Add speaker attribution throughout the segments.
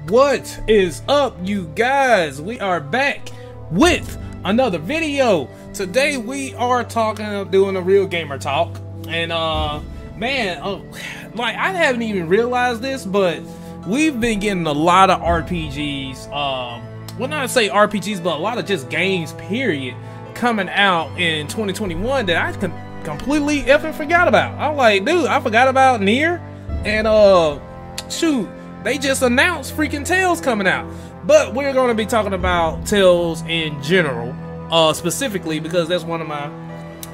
Speaker 1: What is up, you guys? We are back with another video. Today we are doing a real gamer talk, and like I haven't even realized this, but we've been getting a lot of RPGs. Well, not to say RPGs, but a lot of just games, period, coming out in 2021 that I completely effing forgot about. I'm like, dude, I forgot about Nier, and shoot, they just announced freaking Tales coming out. But we're going to be talking about Tales in general, specifically because that's one of my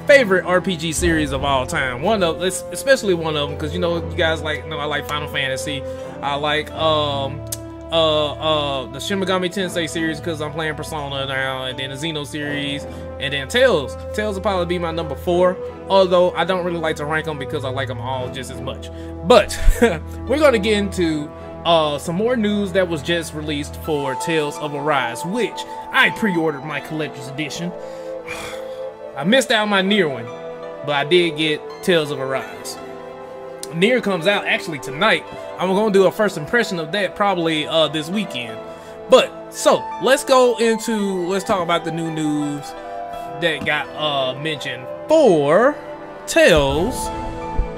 Speaker 1: favorite RPG series of all time. Especially one of them, because you guys I like Final Fantasy. I like the Shin Megami Tensei series because I'm playing Persona now, and then the Xeno series, and then Tales. Tales will probably be my number 4, although I don't really like to rank them because I like them all just as much. But we're going to get into some more news that was just released for Tales of Arise, which I pre-ordered my collector's edition. I missed out on my Nier one, but I did get Tales of Arise. Nier comes out actually tonight. I'm gonna do a first impression of that probably this weekend. But so let's talk about the new news that got mentioned for Tales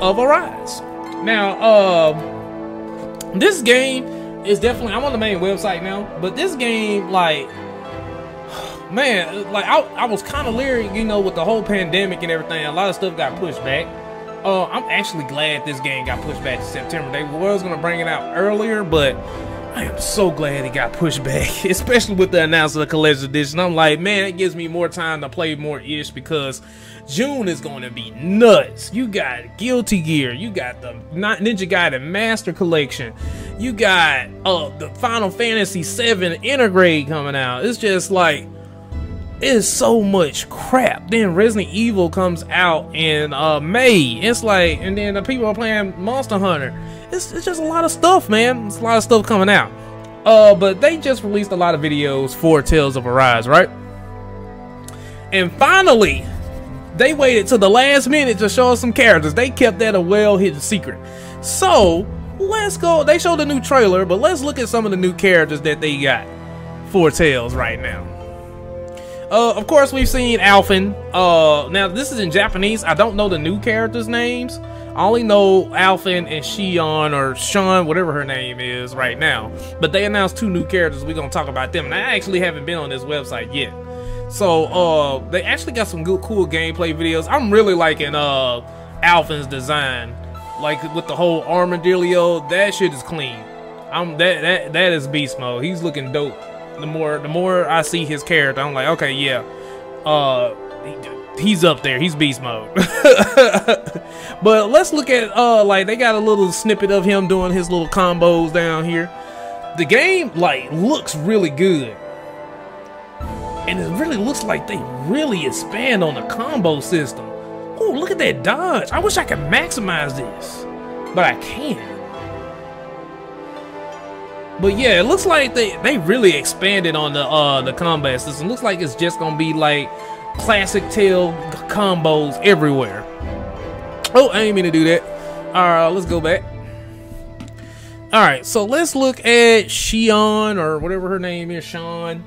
Speaker 1: of Arise. Now, this game is definitely, I'm on the main website now, but this game, man, I was kind of leery, with the whole pandemic and everything. A lot of stuff got pushed back. I'm actually glad this game got pushed back to September. They was going to bring it out earlier, but I am so glad it got pushed back, especially with the announcement of the collector's edition. I'm like, man, it gives me more time to play more ish, because June is going to be nuts. You got Guilty Gear, you got the Ninja Gaiden Master Collection, you got the Final Fantasy VII Integrate coming out. It's just like, it's so much crap. Then Resident Evil comes out in May. It's like, and then the people are playing Monster Hunter. It's just a lot of stuff, man. It's a lot of stuff coming out. But they just released a lot of videos for Tales of Arise, right? And finally, they waited till the last minute to show us some characters. They kept that a well-hidden secret. So let's go. They showed a new trailer, but let's look at some of the new characters that they got for Tales right now. Of course, we've seen Alphen. Now this is in Japanese. I don't know the new characters' names. I only know Alphen and Shion, or Sean, whatever her name is right now. But they announced 2 new characters. We're gonna talk about them. And I actually haven't been on this website yet. So they actually got some good, cool gameplay videos. I'm really liking Alphen's design, like with the whole armadillo. That shit is clean. That is beast mode. He's looking dope. The more I see his character, I'm like, okay, yeah, he's up there. He's beast mode. But let's look at they got a little snippet of him doing his little combos down here. The game looks really good, and it really looks like they really expand on the combo system. Oh, look at that dodge! I wish I could maximize this, but I can't. But yeah, it looks like they really expanded on the combat system. Looks like it's just gonna be like classic Tale combos everywhere. Oh, I ain't mean to do that. Alright, let's go back. Alright, so let's look at Shion, or whatever her name is, Sean,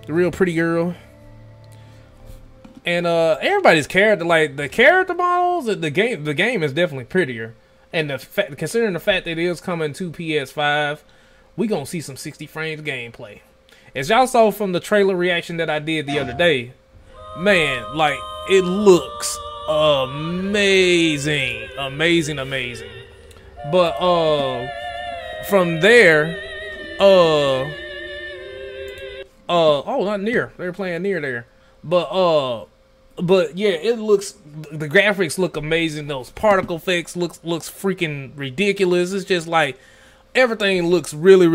Speaker 1: the real pretty girl. And everybody's character, the character models, the game is definitely prettier. And considering the fact that it is coming to PS5, we gonna see some 60 frames gameplay. As y'all saw from the trailer reaction that I did the other day, man, it looks amazing. But from there, oh, not Nier. They're playing Nier there. But yeah, the graphics look amazing. Those particle effects looks freaking ridiculous. It's just like, everything looks really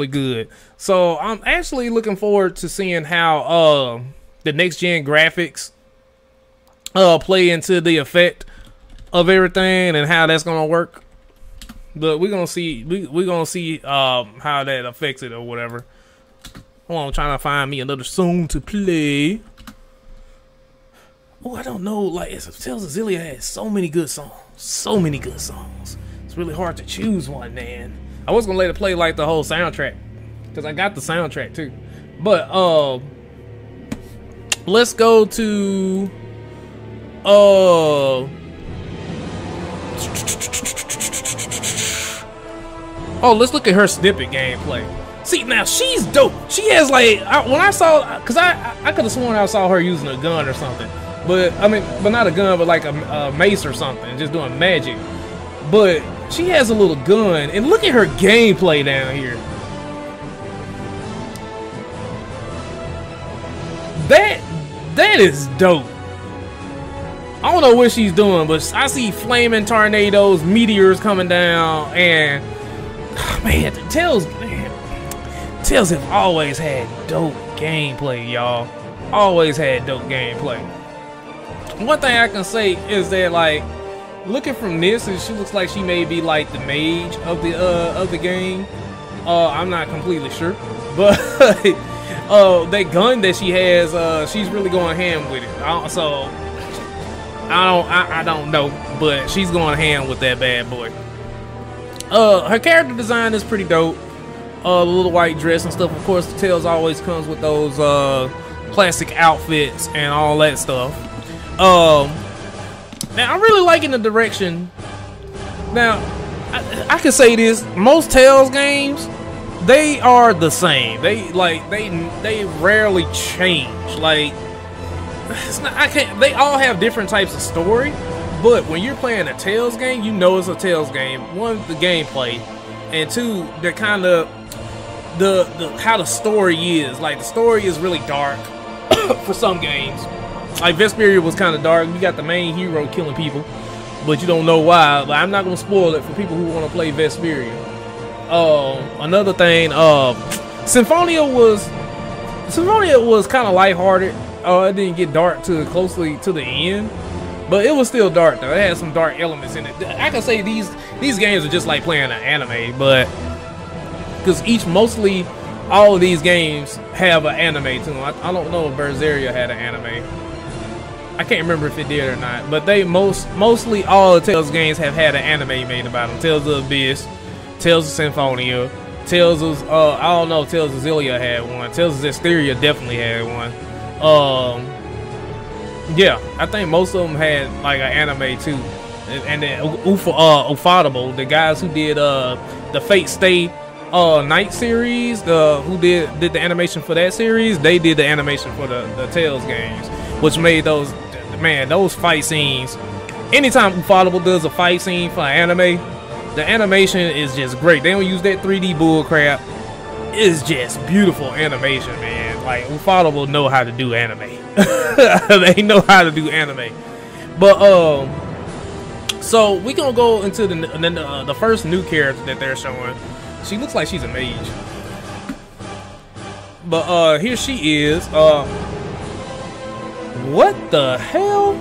Speaker 1: good. So I'm actually looking forward to seeing how the next gen graphics play into the effect of everything and how that's gonna work. But we're gonna see how that affects it or whatever. Hold on, I'm trying to find me another song to play. Oh, I don't know. Tales of Xillia has so many good songs. It's really hard to choose one, man. I was gonna let it play the whole soundtrack, because I got the soundtrack too. But let's go to oh, let's look at her snippet gameplay. See, now she's dope. She has like when I saw, cause I could have sworn I saw her using a gun or something, but I mean, but not a gun, but like a mace or something, just doing magic. But she has a little gun, and look at her gameplay down here. That is dope. I don't know what she's doing, but I see flaming tornadoes, meteors coming down, and man, Tales have always had dope gameplay, y'all. Always had dope gameplay. One thing I can say is that, like, looking from this, she looks like she may be like the mage of the game. I'm not completely sure, but that gun that she has, she's really going ham with it. So I don't know, but she's going ham with that bad boy. Her character design is pretty dope. The little white dress and stuff. Of course, the Tails always comes with those classic outfits and all that stuff. Now I'm really liking the direction. Now I can say this: most Tails games, they are the same. They rarely change. Like, it's not, they all have different types of story, but when you're playing a Tails game, you know it's a Tails game. One, the gameplay, and two, the kind of the how the story is. Like, the story is really dark for some games. Like Vesperia was kind of dark. You got the main hero killing people, but you don't know why. But I'm not gonna spoil it for people who want to play Vesperia. Another thing, Symphonia was kind of lighthearted. It didn't get dark closely to the end, but it was still dark though. It had some dark elements in it. I can say these games are just like playing an anime, but because mostly all of these games have an anime to them. I don't know if Berseria had an anime. I can't remember if it did or not, but they mostly all the Tales games have had an anime made about them. Tales of Abyss, Tales of Symphonia, Tales of I don't know, Tales of Xillia had one. Tales of Zestiria definitely had one. Yeah, I think most of them had like an anime too. And then Ufotable, the guys who did the Fate Stay Night series, who did the animation for that series, they did the animation for the Tales games, which made those fight scenes. Anytime Ufotable does a fight scene for an anime, the animation is just great. They don't use that 3D bull crap. It's just beautiful animation, man. Like, Ufotable know how to do anime. They know how to do anime. But so we gonna go into the first new character that they're showing. She looks like she's a mage. But here she is. What the hell?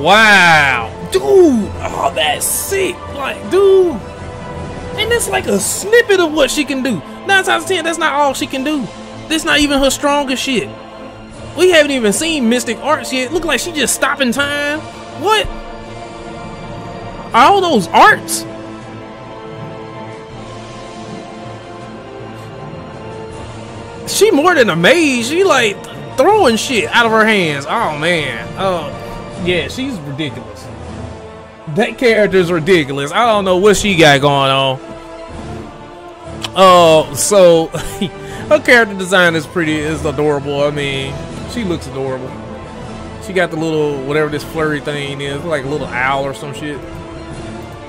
Speaker 1: Wow, dude! Oh, that's sick. Like, dude, and it's like a snippet of what she can do. 9 times out of 10, that's not all she can do. That's not even her strongest shit. We haven't even seen Mystic Arts yet. Look like she just stopping time. What? All those arts? She more than a mage. She like throwing shit out of her hands. Oh man. Oh yeah, she's ridiculous. That character's ridiculous. I don't know what she got going on. So her character design is adorable. I mean, she looks adorable. She got the little whatever this flurry thing is, like a little owl or some shit.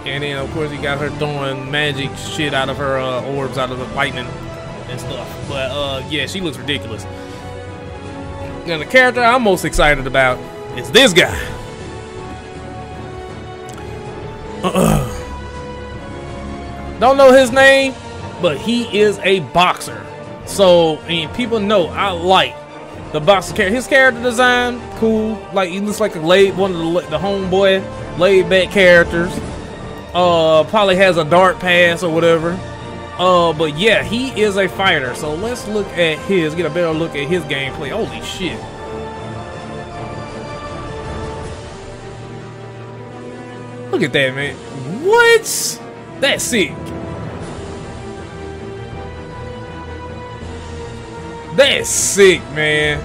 Speaker 1: And then of course you got her throwing magic shit out of her orbs, out of the lightning and stuff. But yeah, she looks ridiculous. And the character I'm most excited about is this guy. Don't know his name, but he is a boxer. So, I mean, people know I like the boxer character. His character design, cool. Like, he looks like one of the homeboy laid back characters. Probably has a dark past or whatever. But yeah, he is a fighter. So let's look at get a better look at his gameplay. Holy shit. Look at that, man. What? That's sick. That's sick, man.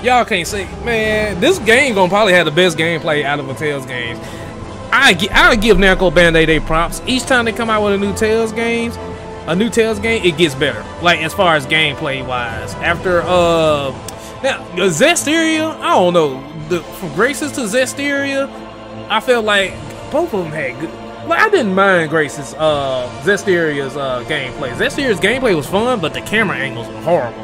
Speaker 1: Y'all can't say, man, this game gonna probably have the best gameplay out of a Tales game. I give Namco Bandai their props. Each time they come out with a new Tales game, it gets better. Like as far as gameplay wise. After now Zestiria, I don't know. From Graces to Zestiria, I felt like both of them had good. Like I didn't mind Grace's Zestiria's gameplay. Zestiria's gameplay was fun, but the camera angles were horrible.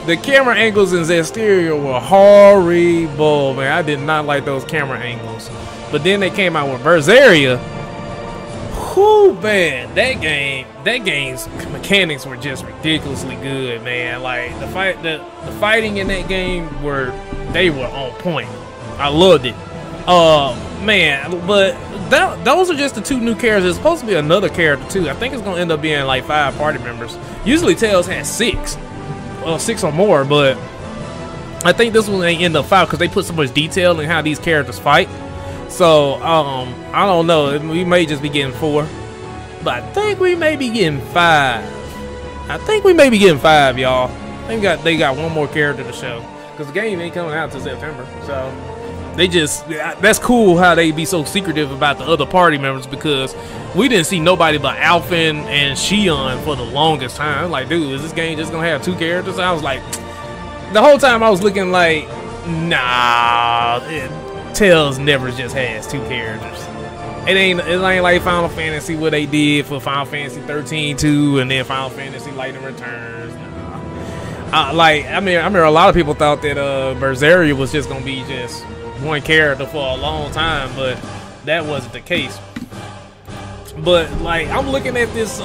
Speaker 1: The camera angles in Zestiria were horrible, man. I did not like those camera angles. But then they came out with Berseria. Whoo, man, that game's mechanics were just ridiculously good, man. Like the fighting in that game were on point. I loved it. Man, but those are just the 2 new characters. There's supposed to be another character too. I think it's gonna end up being like 5 party members. Usually Tales has 6. Well, 6 or more, but I think this one ain't end up 5 because they put so much detail in how these characters fight. So, I don't know. We may just be getting 4, but I think we may be getting 5. I think we may be getting 5, y'all. They got one more character to show because the game ain't coming out till September. So they just, that's cool how they be so secretive about the other party members because we didn't see nobody but Alphen and Shion for the longest time. Like, dude, is this game just gonna have 2 characters? I was like, the whole time I was looking like, nah, Tales never just has 2 characters. It ain't like Final Fantasy what they did for Final Fantasy 13 2 and then Final Fantasy Lightning Returns. Nah. Like, I remember a lot of people thought that Berseria was just gonna be just 1 character for a long time, but that wasn't the case. But like I'm looking at this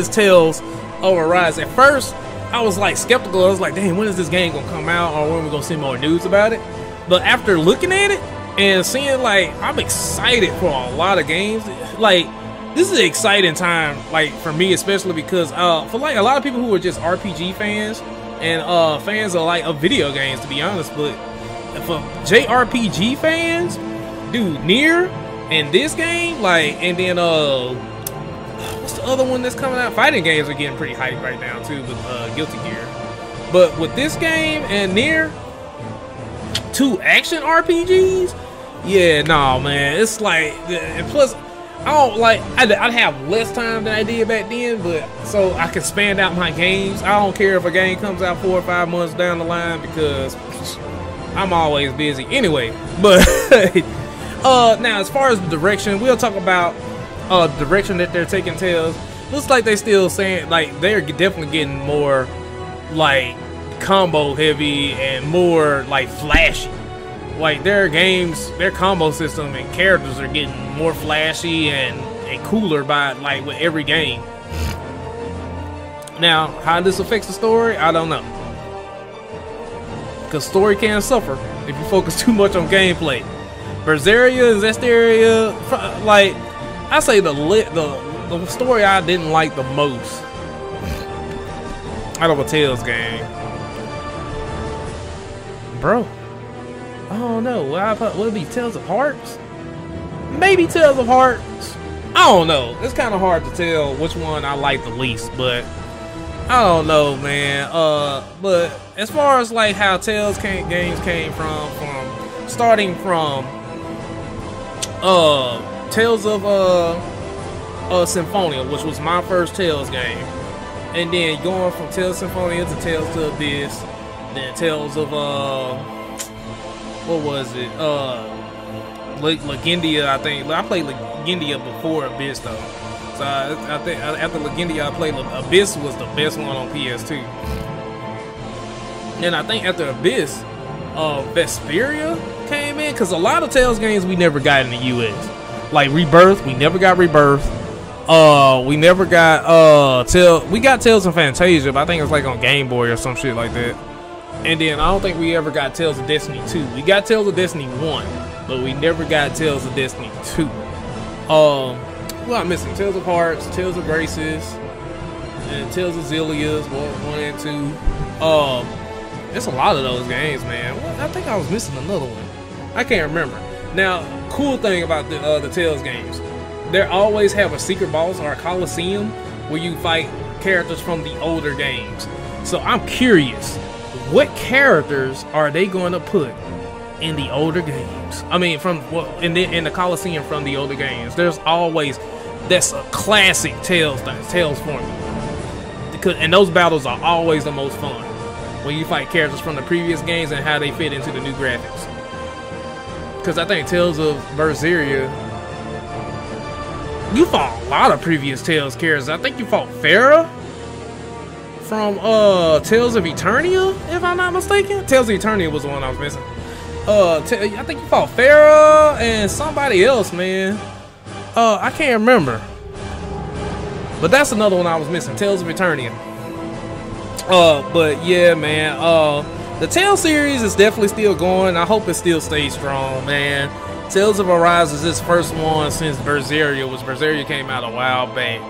Speaker 1: Tales of Arise. At first, I was like skeptical. I was like, dang, when is this game gonna come out, or when we gonna see more news about it? But after looking at it and seeing, like, I'm excited for a lot of games. Like, this is an exciting time, like for me, especially because for like a lot of people who are just RPG fans and fans of video games, to be honest. But for JRPG fans, dude, Nier and this game, like, and then what's the other one that's coming out? Fighting games are getting pretty hyped right now too with Guilty Gear. But with this game and Nier, 2 action RPGs, yeah, nah, man, it's like, and plus I don't like, I'd have less time than I did back then, but so I can span out my games. I don't care if a game comes out 4 or 5 months down the line because I'm always busy anyway. But now as far as the direction, we'll talk about the direction that they're taking Tales. Looks like they still saying, like, they're definitely getting more like combo heavy and more like flashy. Like their games, their combo system and characters are getting more flashy and cooler by like with every game. Now, how this affects the story, I don't know. Because story can suffer if you focus too much on gameplay. Berseria and Zestiria, like, I say the story I didn't like the most out of a Tales game. Bro, I don't know. Would it be Tales of Hearts? Maybe Tales of Hearts. I don't know. It's kind of hard to tell which one I like the least, but I don't know, man. But as far as like how Tales games came from starting from Tales of Symphonia, which was my first Tales game, and then going from Tales of Symphonia to Tales to Abyss, then Tales of what was it? Legendia, I think. I played Legendia before Abyss though. So I think after Legendia, I played Abyss was the best one on PS2. And I think after Abyss, Vesperia came in, because a lot of Tales games we never got in the US. Like Rebirth, we never got Rebirth. We never got we got Tales of Fantasia, but I think it's like on Game Boy or some shit like that. And then I don't think we ever got Tales of Destiny 2. We got Tales of Destiny 1, but we never got Tales of Destiny 2. What I'm missing? Tales of Hearts, Tales of Graces, and Tales of Zillias, 1 and 2. There's a lot of those games, man. I think I was missing another one. I can't remember. Now, cool thing about the Tales games, they always have a secret boss or a coliseum where you fight characters from the older games. So I'm curious, what characters are they going to put in the older games? I mean, in the coliseum from the older games. There's always, that's a classic Tales formula. And those battles are always the most fun when you fight characters from the previous games and how they fit into the new graphics. Because I think Tales of Berseria, you fought a lot of previous Tales characters. I think you fought Farah from Tales of Eternia, if I'm not mistaken. Tales of Eternia was the one I was missing. I think you fought Farah and somebody else, man. I can't remember. But that's another one I was missing, Tales of Eternia. But yeah, man, the Tales series is definitely still going. I hope it still stays strong, man. Tales of Arise is its first one since Berseria, Berseria came out a while back.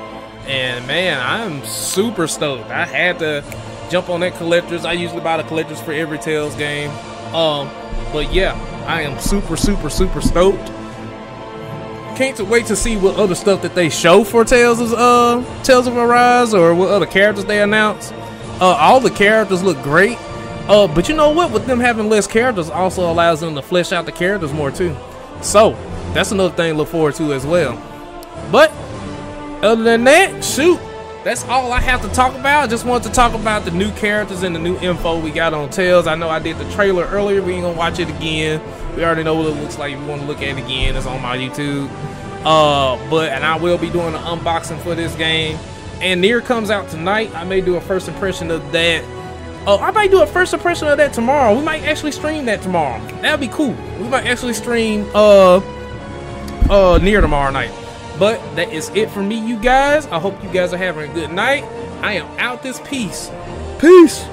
Speaker 1: And man, I'm super stoked. I had to jump on that collectors. I usually buy the collectors for every Tales game. But yeah, I am super stoked. Can't wait to see what other stuff that they show for Tales of Arise, or what other characters they announce. All the characters look great. But you know what? With them having less characters also allows them to flesh out the characters more too. So that's another thing to look forward to as well. But other than that, shoot, that's all I have to talk about. I just wanted to talk about the new characters and the new info we got on Tales. I know I did the trailer earlier. We ain't gonna watch it again. We already know what it looks like. If you want to look at it again, it's on my YouTube. And I will be doing an unboxing for this game. And Nier comes out tonight. I may do a first impression of that. I might do a first impression of that tomorrow. We might actually stream that tomorrow. That'd be cool. We might actually stream Nier tomorrow night. But that is it for me, you guys. I hope you guys are having a good night. I am out this piece. Peace.